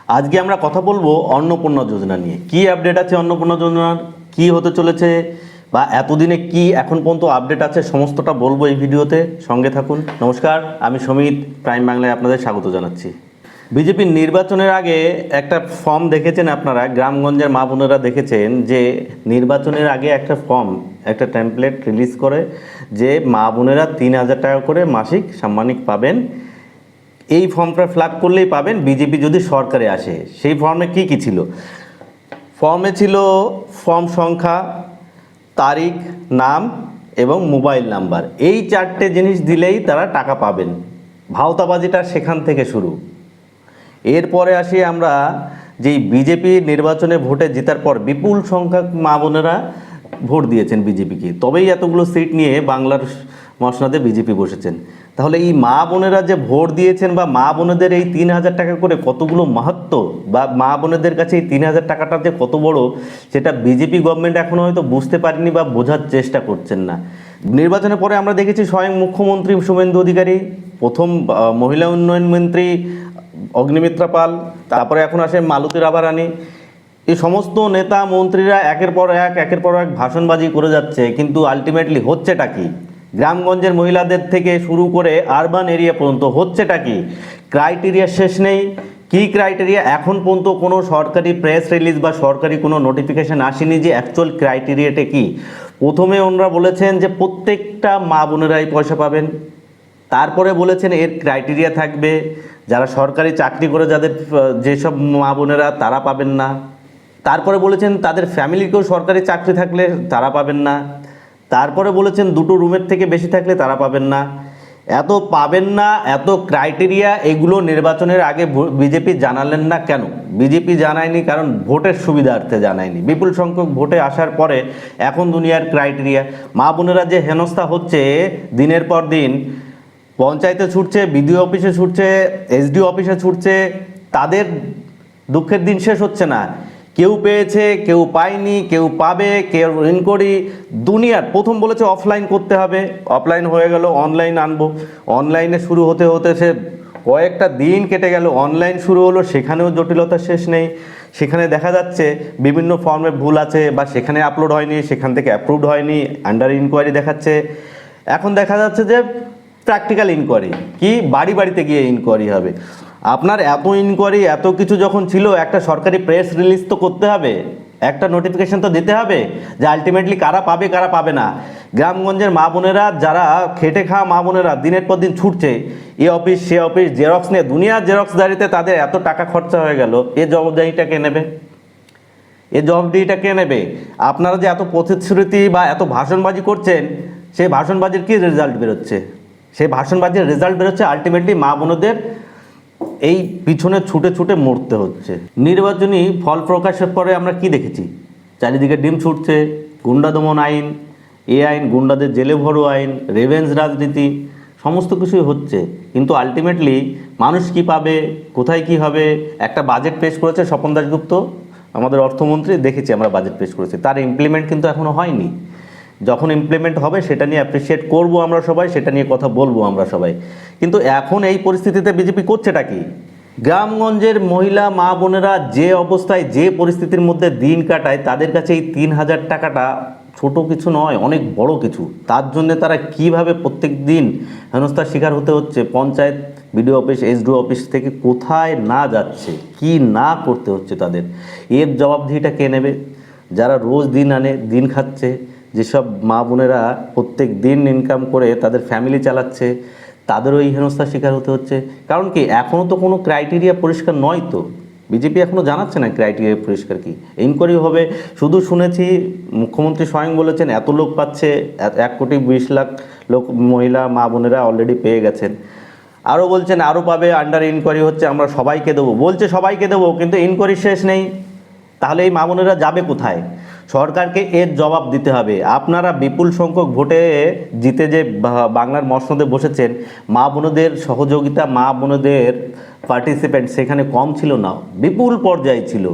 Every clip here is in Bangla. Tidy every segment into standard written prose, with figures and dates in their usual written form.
আজকে আমরা কথা বলবো অন্নপূর্ণা যোজনা নিয়ে। কি আপডেট আছে অন্নপূর্ণা যোজনার, কি হতে চলেছে, বা এতদিনে কি এখন পর্যন্ত আপডেট আছে, সমস্তটা বলবো এই ভিডিওতে। সঙ্গে থাকুন। নমস্কার, আমি সমিত, প্রাইম বাংলায় আপনাদের স্বাগত জানাচ্ছি। বিজেপির নির্বাচনের আগে একটা ফর্ম দেখেছেন আপনারা, গ্রামগঞ্জের মা বোনেরা দেখেছেন যে নির্বাচনের আগে একটা ফর্ম, একটা টেমপ্লেট রিলিজ করে যে মা বোনেরা 3,000 টাকা করে মাসিক সাম্মানিক পাবেন। এই ফর্মটা ফিল আপ করলেই পাবেন বিজেপি যদি সরকারে আসে। সেই ফর্মে কি কি ছিল? ফর্মে ছিল ফর্ম সংখ্যা, তারিখ, নাম এবং মোবাইল নাম্বার। এই 4টে জিনিস দিলেই তারা টাকা পাবেন। ভাওতাবাজিটা সেখান থেকে শুরু। এরপরে আসি আমরা, যেই বিজেপি নির্বাচনে ভোটে জেতার পর বিপুল সংখ্যক মা বোনেরা ভোট দিয়েছেন বিজেপিকে, তবেই এতগুলো সিট নিয়ে বাংলার মসনদে বিজেপি বসেছেন। তাহলে এই মা বোনেরা যে ভোট দিয়েছেন, বা মা বোনেদের এই 3,000 টাকা করে কতগুলো মাহাত্ম্য, বা মা বোনেদের কাছে এই 3,000 টাকাটা যে কত বড়, সেটা বিজেপি গভর্নমেন্ট এখনও হয়তো বুঝতে পারেনি বা বোঝার চেষ্টা করছেন না। নির্বাচনের পরে আমরা দেখেছি স্বয়ং মুখ্যমন্ত্রী শুভেন্দু অধিকারী, প্রথম মহিলা উন্নয়ন মন্ত্রী অগ্নিমিত্রা পাল, তারপরে এখন আসে মালতী রাভারানী, এই সমস্ত নেতা মন্ত্রীরা একের পর এক ভাষণবাজি করে যাচ্ছে, কিন্তু আলটিমেটলি হচ্ছেটা কি? গ্রামগঞ্জের মহিলাদের থেকে শুরু করে আরবান এরিয়া পর্যন্ত হচ্ছেটা কি? ক্রাইটেরিয়া শেষ নেই। কি ক্রাইটেরিয়া? এখন পর্যন্ত কোনো সরকারি প্রেস রিলিজ বা সরকারি কোনো নোটিফিকেশান আসেনি যে অ্যাকচুয়াল ক্রাইটেরিয়াটা কি। প্রথমে ওনারা বলেছেন যে প্রত্যেকটা মা বোনেরাই পয়সা পাবেন। তারপরে বলেছেন এর ক্রাইটেরিয়া থাকবে, যারা সরকারি চাকরি করে যাদের, যেসব মা বোনেরা তারা পাবেন না। তারপরে বলেছেন তাদের ফ্যামিলিকেও সরকারি চাকরি থাকলে তারা পাবেন না। তারপরে বলেছেন 2টো রুমের থেকে বেশি থাকলে তারা পাবেন না। এত পাবেন না, এত ক্রাইটেরিয়া, এগুলো নির্বাচনের আগে বিজেপি জানালেন না কেন? বিজেপি জানায়নি কারণ ভোটের সুবিধার্থে জানায়নি। বিপুল সংখ্যক ভোটে আসার পরে এখন দুনিয়ার ক্রাইটেরিয়া। মা বোনেরা যে হেনস্থা হচ্ছে দিনের পর দিন, পঞ্চায়েতে ছুটছে, বিডিও অফিসে ছুটছে, এসডিও অফিসে ছুটছে, তাদের দুঃখের দিন শেষ হচ্ছে না। কেউ পেয়েছে, কেউ পায়নি, কেউ পাবে, কেউ ইনকোয়ারি। দুনিয়ার প্রথম বলেছে অফলাইন করতে হবে, অফলাইন হয়ে গেল, অনলাইন আনবো। অনলাইনে শুরু হতে হতে সে কয়েকটা দিন কেটে গেল, অনলাইন শুরু হলো, সেখানেও জটিলতা শেষ নেই। সেখানে দেখা যাচ্ছে বিভিন্ন ফর্মে ভুল আছে, বা সেখানে আপলোড হয়নি, সেখান থেকে অ্যাপ্রুভড হয়নি, আন্ডার ইনকোয়ারি দেখাচ্ছে। এখন দেখা যাচ্ছে যে প্র্যাকটিক্যাল ইনকোয়ারি, কি বাড়ি বাড়িতে গিয়ে ইনকোয়ারি হবে। আপনার এত ইনকোয়ারি, এত কিছু যখন ছিল, একটা সরকারি প্রেস রিলিজ তো করতে হবে, একটা নোটিফিকেশন তো দিতে হবে যে আলটিমেটলি কারা পাবে কারা পাবে না। গ্রামগঞ্জের মা বোনেরা, যারা খেটে খাওয়া মা বোনেরা দিনের পর দিন ছুটছে, এ অফিস সে অফিস, জেরক্স নিয়ে দুনিয়ার জেরক্সদারিতে তাদের এত টাকা খরচা হয়ে গেল, এ জবাবদাহিটা কে নেবে? এ জবাবদিহিটা কে নেবে? আপনারা যে এত প্রতিশ্রুতি বা এত ভাষণবাজি করছেন, সেই ভাষণবাজির কি রেজাল্ট বেরোচ্ছে? সেই ভাষণবাজির রেজাল্ট বেরোচ্ছে আলটিমেটলি মা বোনদের এই পিছনে ছুটে ছুটে মরতে হচ্ছে। নির্বাচনী ফল প্রকাশের পরে আমরা কি দেখেছি? চারিদিকে ডিম ছুটছে, গুন্ডা দমন আইন, এ আইন, গুন্ডাদের জেলে ভরো আইন, রেভেন্স রাজনীতি, সমস্ত কিছুই হচ্ছে। কিন্তু আলটিমেটলি মানুষ কি পাবে, কোথায় কি হবে? একটা বাজেট পেশ করেছে স্বপন দাশগুপ্ত, আমাদের অর্থমন্ত্রী, দেখেছি আমরা বাজেট পেশ করেছি, তার ইমপ্লিমেন্ট কিন্তু এখনও হয়নি। যখন ইমপ্লিমেন্ট হবে সেটা নিয়ে অ্যাপ্রিসিয়েট করব আমরা সবাই, সেটা নিয়ে কথা বলবো আমরা সবাই। কিন্তু এখন এই পরিস্থিতিতে বিজেপি করছেটা কি? গ্রামগঞ্জের মহিলা মা বোনেরা যে অবস্থায়, যে পরিস্থিতির মধ্যে দিন কাটায়, তাদের কাছে এই 3,000 টাকাটা ছোট কিছু নয়, অনেক বড় কিছু। তার জন্য তারা কিভাবে প্রত্যেক দিন হেনস্থার শিকার হতে হচ্ছে, panchayat, BDO office, SDO office থেকে কোথায় না যাচ্ছে, কি না করতে হচ্ছে তাদের, এর জবাবদিহিটা কে নেবে? যারা রোজ দিন আনে, দিন খাচ্ছে, যেসব মা বোনেরা প্রত্যেক দিন ইনকাম করে তাদের ফ্যামিলি চালাচ্ছে, তাদেরও এই হেনস্থার শিকার হতে হচ্ছে। কারণ কি, এখনও তো কোনো ক্রাইটেরিয়া পরিষ্কার নয়। তো বিজেপি এখনও জানাচ্ছে না ক্রাইটেরিয়া পরিষ্কার কি। ইনকোয়ারি হবে, শুধু শুনেছি মুখ্যমন্ত্রী স্বয়ং বলেছেন এত লোক পাচ্ছে, 1,20,00,000 লোক মহিলা মা বোনেরা অলরেডি পেয়ে গেছেন। আরও বলছেন আরও পাবে, আন্ডার ইনকোয়ারি হচ্ছে, আমরা সবাইকে দেবো, বলছে সবাইকে দেবো, কিন্তু ইনকোয়ারি শেষ নেই। তাহলে এই মা বোনেরা যাবে কোথায়? সরকারকে এর জবাব দিতে হবে। আপনারা বিপুল সংখ্যক ভোটে জিতে যে বাংলার মসনদে বসেছেন, মা বোনদের সহযোগিতা, মা বোনদের পার্টিসিপেন্ট সেখানে কম ছিল না, বিপুল পর্যায়ে ছিল।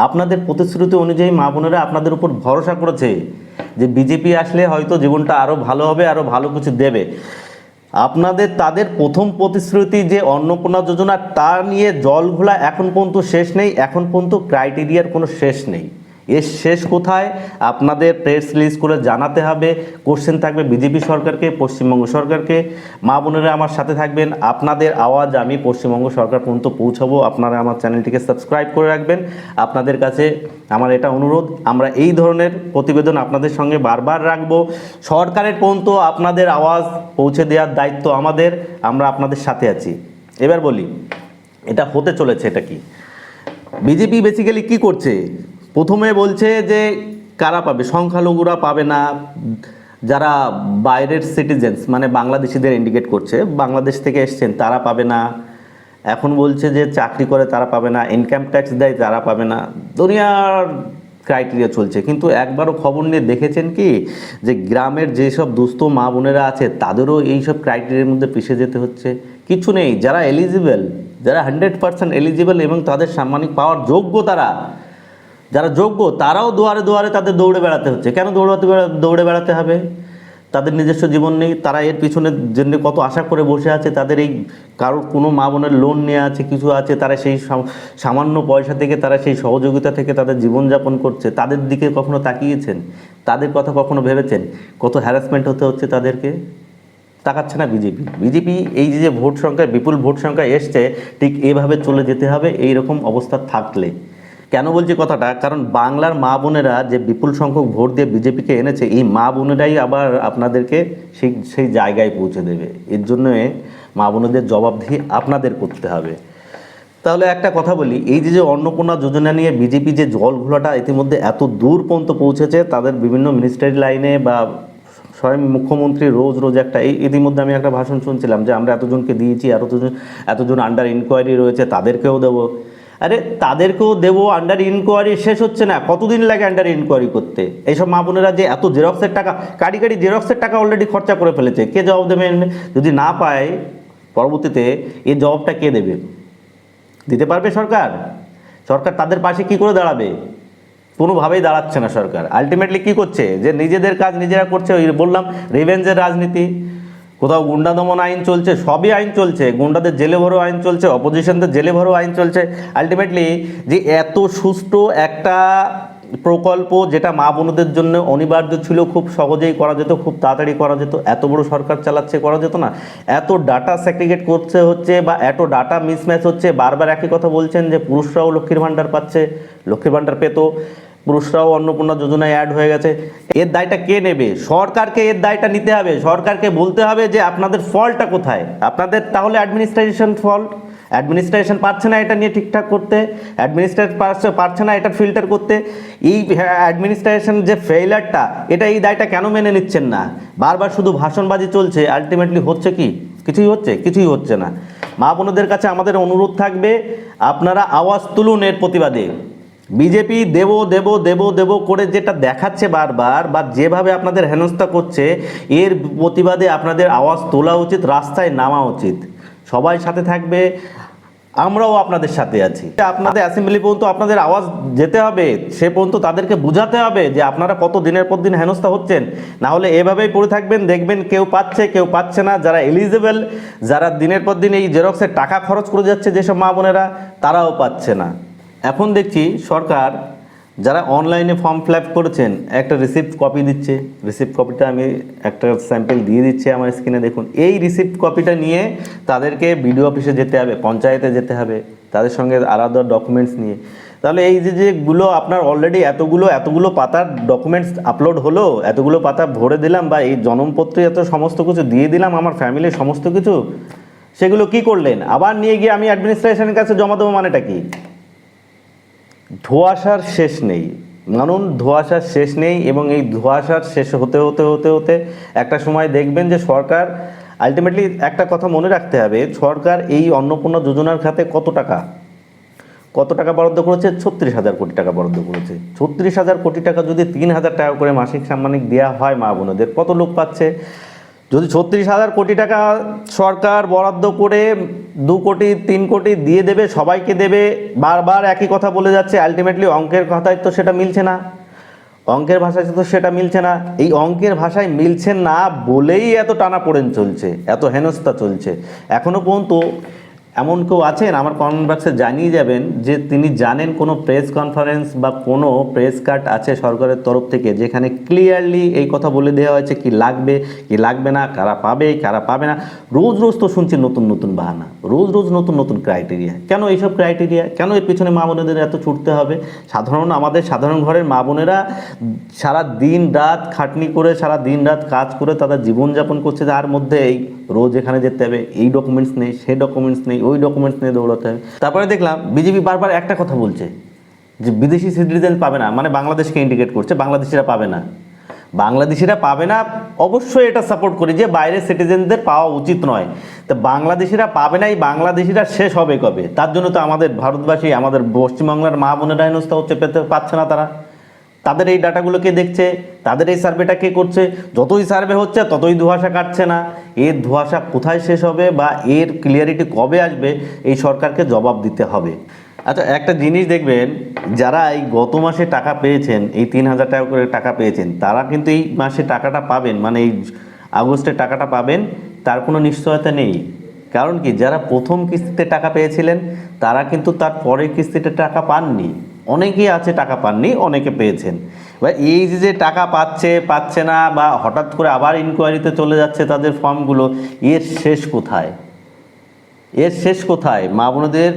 আপনাদের প্রতিশ্রুতি অনুযায়ী মা বোনেরা আপনাদের উপর ভরসা করেছে যে বিজেপি আসলে হয়তো জীবনটা আরও ভালো হবে, আরও ভালো কিছু দেবে। আপনাদের তাদের প্রথম প্রতিশ্রুতি যে অন্নপূর্ণা যোজনা, তা নিয়ে জল ঘোলা এখন পর্যন্ত শেষ নেই, এখন পর্যন্ত ক্রাইটেরিয়ার কোনো শেষ নেই। এর শেষ কোথায় আপনাদের প্রেস রিলিজ করে জানাতে হবে। কোশ্চেন থাকবে বিজেপি সরকারকে, পশ্চিমবঙ্গ সরকারকে। মা বোনেরা আমার সাথে থাকবেন, আপনাদের আওয়াজ আমি পশ্চিমবঙ্গ সরকার পর্যন্ত পৌঁছাবো। আপনারা আমার চ্যানেলটিকে সাবস্ক্রাইব করে রাখবেন। আপনাদের কাছে আমার এটা অনুরোধ, আমরা এই ধরনের প্রতিবেদন আপনাদের সঙ্গে বারবার রাখবো। সরকারের পর্যন্ত আপনাদের আওয়াজ পৌঁছে দেওয়ার দায়িত্ব আমাদের, আমরা আপনাদের সাথে আছি। এবার বলি এটা হতে চলেছে এটা কি। বিজেপি বেসিক্যালি কি করছে, প্রথমে বলছে যে কারা পাবে, সংখ্যালঘুরা পাবে না, যারা বাইরের সিটিজেন্স মানে বাংলাদেশিদের ইন্ডিকেট করছে, বাংলাদেশ থেকে এসছেন তারা পাবে না। এখন বলছে যে চাকরি করে তারা পাবে না, ইনকাম ট্যাক্স দেয় তারা পাবে না, দুনিয়ার ক্রাইটেরিয়া চলছে। কিন্তু একবারও খবর নিয়ে দেখেছেন কি যে গ্রামের যেসব দুস্থ মা বোনেরা আছে তাদেরও এইসব ক্রাইটেরিয়ার মধ্যে পিছিয়ে যেতে হচ্ছে? কিছু নেই। যারা এলিজিবল, যারা 100% এলিজিবল এবং তাদের সাম্মানিক পাওয়ার যোগ্য, যারা যোগ্য তারাও দুয়ারে দুয়ারে তাদের দৌড়ে বেড়াতে হচ্ছে। কেন দৌড়ে বেড়াতে হবে? তাদের নিজস্ব জীবন নেই, তারা এর পিছনে জন্য কত আশা করে বসে আছে। তাদের এই কারোর কোনো মা বোনের লোন নেওয়া আছে, কিছু আছে, তারা সেই সামান্য পয়সা থেকে, তারা সেই সহযোগিতা থেকে তাদের জীবনযাপন করছে। তাদের দিকে কখনো তাকিয়েছেন? তাদের কথা কখনো ভেবেছেন? কত হ্যারাসমেন্ট হতে হচ্ছে তাদেরকে? তাকাচ্ছে না বিজেপি। এই যে ভোট সংখ্যা, বিপুল ভোট সংখ্যা এসছে, ঠিক এভাবে চলে যেতে হবে এই রকম অবস্থা থাকলে। কেন বলছি কথাটা, কারণ বাংলার মা বোনেরা যে বিপুল সংখ্যক ভোট দিয়ে বিজেপিকে এনেছে, এই মা বোনেরাই আবার আপনাদেরকে সেই জায়গায় পৌঁছে দেবে। এর জন্য মা বোনেদের জবাবদিহি আপনাদের করতে হবে। তাহলে একটা কথা বলি, এই যে অন্নপূর্ণা যোজনা নিয়ে বিজেপি যে জল ঘোলাটা ইতিমধ্যে এত দূর পর্যন্ত পৌঁছেছে, তাদের বিভিন্ন মিনিস্ট্রি লাইনে বা স্বয়ং মুখ্যমন্ত্রী রোজ একটা, ইতিমধ্যে আমি একটা ভাষণ শুনছিলাম যে আমরা এতজনকে দিয়েছি, আর এতজন আন্ডার ইনকোয়ারি রয়েছে, তাদেরকেও দেবো। আরে তাদেরকেও দেবো, আন্ডার ইনকোয়ারি শেষ হচ্ছে না। কতদিন লাগে আন্ডার ইনকোয়ারি করতে? এইসব মা বোনেরা যে এত জেরক্সের টাকা, কারি জেরক্সের টাকা অলরেডি খরচা করে ফেলেছে, কে জবাব দেবে? যদি না পায় পরবর্তীতে এই জবাবটা কে দেবে? দিতে পারবে সরকার? তাদের পাশে কি করে দাঁড়াবে? কোনোভাবেই দাঁড়াচ্ছে না সরকার। আলটিমেটলি কি করছে, যে নিজেদের কাজ নিজেরা করছে। ওই বললাম রিভেঞ্জের রাজনীতি, কোথাও গুন্ডা দমন আইন চলছে, সবই আইন চলছে, গুন্ডাদের জেলে ভরো আইন চলছে, অপোজিশনদের জেলে ভরো আইন চলছে। আলটিমেটলি যে এত সুষ্ঠু একটা প্রকল্প, যেটা মা বোনদের জন্য অনিবার্য ছিল, খুব সহজেই করা যেত, খুব তাড়াতাড়ি করা যেত, এত বড় সরকার চালাচ্ছে, করা যেত না? এত ডাটা সেগ্রিগেট করতে হচ্ছে বা এত ডাটা মিসম্যাচ হচ্ছে। বারবার একই কথা বলছেন যে পুরুষরাও লক্ষ্মীর ভাণ্ডার পাচ্ছে, লক্ষ্মীর ভাণ্ডার পেত, পুরুষরাও অন্নপূর্ণা যোজনায় অ্যাড হয়ে গেছে। এর দায়টা কে নেবে? সরকারকে এর দায়টা নিতে হবে। সরকারকে বলতে হবে যে আপনাদের ফল্টটা কোথায়। আপনাদের তাহলে অ্যাডমিনিস্ট্রেশন ফল্ট। অ্যাডমিনিস্ট্রেশন পারছে না এটা নিয়ে ঠিকঠাক করতে, অ্যাডমিনিস্ট্রেশন পারছে না এটা ফিল্টার করতে। এই অ্যাডমিনিস্ট্রেশন যে ফেইলারটা, এটা এই দায়টা কেন মেনে নিচ্ছেন না? বারবার শুধু ভাষণবাজি চলছে, আলটিমেটলি হচ্ছে কি? কিছুই হচ্ছে না। মা বোনদের কাছে আমাদের অনুরোধ থাকবে, আপনারা আওয়াজ তুলুন এর প্রতিবাদে। বিজেপি দেব করে যেটা দেখাচ্ছে বারবার, বা যেভাবে আপনাদের হেনস্থা করছে, এর প্রতিবাদে আপনাদের আওয়াজ তোলা উচিত, রাস্তায় নামা উচিত। সবাই সাথে থাকবে, আমরাও আপনাদের সাথে আছি। আপনাদের অ্যাসেম্বলি পর্যন্ত আপনাদের আওয়াজ যেতে হবে, সে পর্যন্ত তাদেরকে বোঝাতে হবে যে আপনারা কত দিনের পর দিন হেনস্থা হচ্ছেন। না হলে এভাবেই পড়ে থাকবেন, দেখবেন কেউ পাচ্ছে কেউ পাচ্ছে না। যারা এলিজেবল, যারা দিনের পর দিন এই জেরক্সের টাকা খরচ করে যাচ্ছে যেসব মা বোনেরা, তারাও পাচ্ছে না। এখন দেখছি সরকার যারা অনলাইনে ফর্ম ফিল আপ করেছেন, একটা রিসিপ্ট কপি দিচ্ছে। রিসিপ্ট কপিটা আমি একটা স্যাম্পল দিয়ে দিচ্ছি আমার স্ক্রিনে দেখুন। এই রিসিপ্ট কপিটা নিয়ে তাদেরকে বিডিও অফিসে যেতে হবে, পঞ্চায়েতে যেতে হবে, তাদের সঙ্গে আলাদা ডকুমেন্টস নিয়ে। তাহলে এই যেগুলো আপনার অলরেডি এতগুলো পাতার ডকুমেন্টস আপলোড হলো, এতগুলো পাতা ভরে দিলাম, বা এই জন্মপত্রে এত সমস্ত কিছু দিয়ে দিলাম, আমার ফ্যামিলির সমস্ত কিছু, সেগুলো কি করলেন? আবার নিয়ে গিয়ে আমি অ্যাডমিনিস্ট্রেশনের কাছে জমা দেবো, মানেটা কি? ধোঁয়াশার শেষ নেই, মানুন ধোঁয়াশার শেষ নেই। এবং এই ধোঁয়াশার শেষ হতে একটা সময় দেখবেন যে সরকার আলটিমেটলি, একটা কথা মনে রাখতে হবে, সরকার এই অন্নপূর্ণা যোজনার খাতে কত টাকা বরাদ্দ করেছে? 36,000 কোটি টাকা বরাদ্দ করেছে। 36,000 কোটি টাকা যদি 3,000 টাকা করে মাসিক সাম্মানিক দেওয়া হয় মা বোনদের, কত লোক পাচ্ছে? যদি 36,000 কোটি টাকা সরকার বরাদ্দ করে 2 কোটি 3 কোটি দিয়ে দেবে, সবাইকে দেবে, বারবার একই কথা বলে যাচ্ছে, আলটিমেটলি অঙ্কের খাতায় তো সেটা মিলছে না। অঙ্কের ভাষায় তো সেটা মিলছে না। এই অঙ্কের ভাষায় মিলছে না বলেই এত টানাপোড়েন চলছে, এত হেনস্থা চলছে। এখনও পর্যন্ত এমন কেউ আছেন, আমার কমেন্ট বক্সে জানিয়ে যাবেন যে তিনি জানেন কোনো প্রেস কনফারেন্স বা কোনো প্রেস কাট আছে সরকারের তরফ থেকে যেখানে ক্লিয়ারলি এই কথা বলে দেওয়া হয়েছে কি লাগবে কি লাগবে না, কারা পাবে কারা পাবে না। রোজ রোজ তো শুনছি নতুন নতুন বাহানা, রোজ রোজ নতুন নতুন ক্রাইটেরিয়া। কেন এইসব ক্রাইটেরিয়া, কেন এর পিছনে মা বোনেদের এত ছুটতে হবে? আমাদের সাধারণ ঘরের মা বোনেরা সারা দিন রাত খাটনি করে, সারা দিন রাত কাজ করে তাদের জীবনযাপন করছে, তার মধ্যে এই রোজ এখানে যেতে হবে, এই ডকুমেন্টস নেই, সেই ডকুমেন্টস নেই, ওই ডকুমেন্টস নিয়ে দৌড়াতে হবে। তারপরে দেখলাম বিজেপি বারবার একটা কথা বলছে যে বিদেশি সিটিজেন পাবে না, মানে বাংলাদেশকে ইন্ডিকেট করছে, বাংলাদেশিরা পাবে না। বাংলাদেশিরা পাবে না, অবশ্যই এটা সাপোর্ট করি যে বাইরের সিটিজেনদের পাওয়া উচিত নয়। তো বাংলাদেশিরা পাবে না, এই বাংলাদেশিরা শেষ হবে কবে? তার জন্য তো আমাদের ভারতবাসী, আমাদের পশ্চিমবাংলার মা বোনেরা হেনস্থা হচ্ছে, পাচ্ছে না তারা। তাদের এই ডাটাগুলো কে দেখছে? তাদের এই সার্ভেটা কে করছে? যতই সার্ভে হচ্ছে ততই ধোঁয়াশা কাটছে না। এর ধোঁয়াশা কোথায় শেষ হবে বা এর ক্লিয়ারিটি কবে আসবে, এই সরকারকে জবাব দিতে হবে। আচ্ছা, একটা জিনিস দেখবেন, যারা এই গত মাসে টাকা পেয়েছেন, এই 3,000 টাকা করে টাকা পেয়েছেন, তারা কিন্তু এই মাসে টাকাটা পাবেন, মানে এই আগস্টের টাকাটা পাবেন, তার কোনো নিশ্চয়তা নেই। কারণ কি, যারা প্রথম কিস্তিতে টাকা পেয়েছিলেন তারা কিন্তু তার পরের কিস্তিতে টাকা পাননি। অনেকেই আছে টাকা পাননি, অনেকে পেয়েছেন। এবার এই যে টাকা পাচ্ছে না বা হঠাৎ করে আবার ইনকোয়ারিতে চলে যাচ্ছে তাদের ফর্মগুলো, এর শেষ কোথায়? এর শেষ কোথায়? মা বোনদের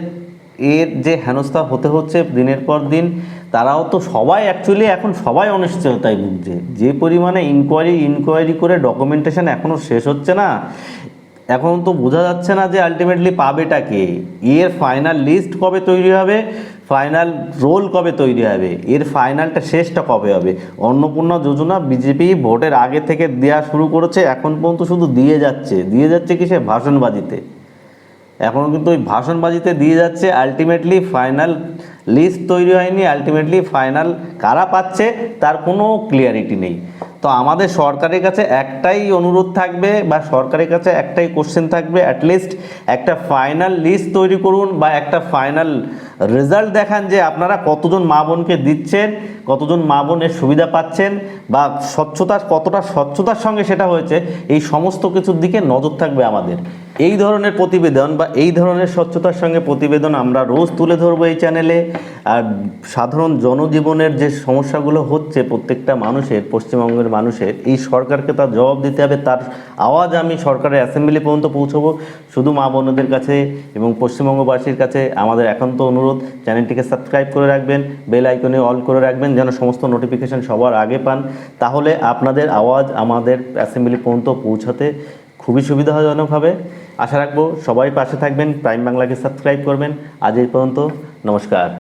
এর যে হেনস্থা হতে হচ্ছে দিনের পর দিন, তারাও তো সবাই অ্যাকচুয়ালি এখন সবাই অনিশ্চয়তায় ভুগছে। যে পরিমাণে ইনকোয়ারি করে ডকুমেন্টেশন এখনও শেষ হচ্ছে না, এখন তো বোঝা যাচ্ছে না যে আলটিমেটলি পাবেটা কে, এর ফাইনাল লিস্ট কবে তৈরি হবে, ফাইনাল রোল কবে তৈরি হবে, এর ফাইনালটা শেষটা কবে হবে। অন্নপূর্ণা যোজনা বিজেপি ভোটের আগে থেকে দেওয়া শুরু করেছে, এখন পর্যন্ত শুধু দিয়ে যাচ্ছে কিসে? ভাষণবাজিতে। এখনও কিন্তু ওই ভাষণবাজিতে দিয়ে যাচ্ছে, আলটিমেটলি ফাইনাল লিস্ট তৈরি হয়নি, আলটিমেটলি ফাইনাল কারা পাচ্ছে তার কোনো ক্লিয়ারিটি নেই। তো আমাদের সরকারের কাছে একটাই অনুরোধ থাকবে বা সরকারের কাছে একটাই কোশ্চেন থাকবে, অ্যাটলিস্ট একটা ফাইনাল লিস্ট তৈরি করুন বা একটা ফাইনাল রেজাল্ট দেখান যে আপনারা কতজন মা বোনকে দিচ্ছেন, কতজন মা বোনের সুবিধা পাচ্ছেন বা কতটা স্বচ্ছতার সঙ্গে সেটা হয়েছে, এই সমস্ত কিছুর দিকে নজর থাকবে আমাদের। এই ধরনের প্রতিবেদন বা এই ধরনের স্বচ্ছতার সঙ্গে প্রতিবেদন আমরা রোজ তুলে ধরবো এই চ্যানেলে। আর সাধারণ জনজীবনের যে সমস্যাগুলো হচ্ছে প্রত্যেকটা মানুষের, পশ্চিমবঙ্গের মানুষের, এই সরকারকে তার জবাব দিতে হবে। তার আওয়াজ আমি সরকারের অ্যাসেম্বলি পর্যন্ত পৌঁছবো। শুধু মা বোনদের কাছে এবং পশ্চিমবঙ্গবাসীর কাছে আমাদের একান্ত অনুরোধ, চ্যানেলটিকে সাবস্ক্রাইব করে রাখবেন, বেল আইকনে অল করে রাখবেন যেন সমস্ত নোটিফিকেশান সবার আগে পান। তাহলে আপনাদের আওয়াজ আমাদের অ্যাসেম্বলি পর্যন্ত পৌঁছাতে খুবই সুবিধাজনক হবে। আশা রাখবো সবাই পাশে থাকবেন, প্রাইম বাংলাকে সাবস্ক্রাইব করবেন। আজ এই পর্যন্ত, নমস্কার।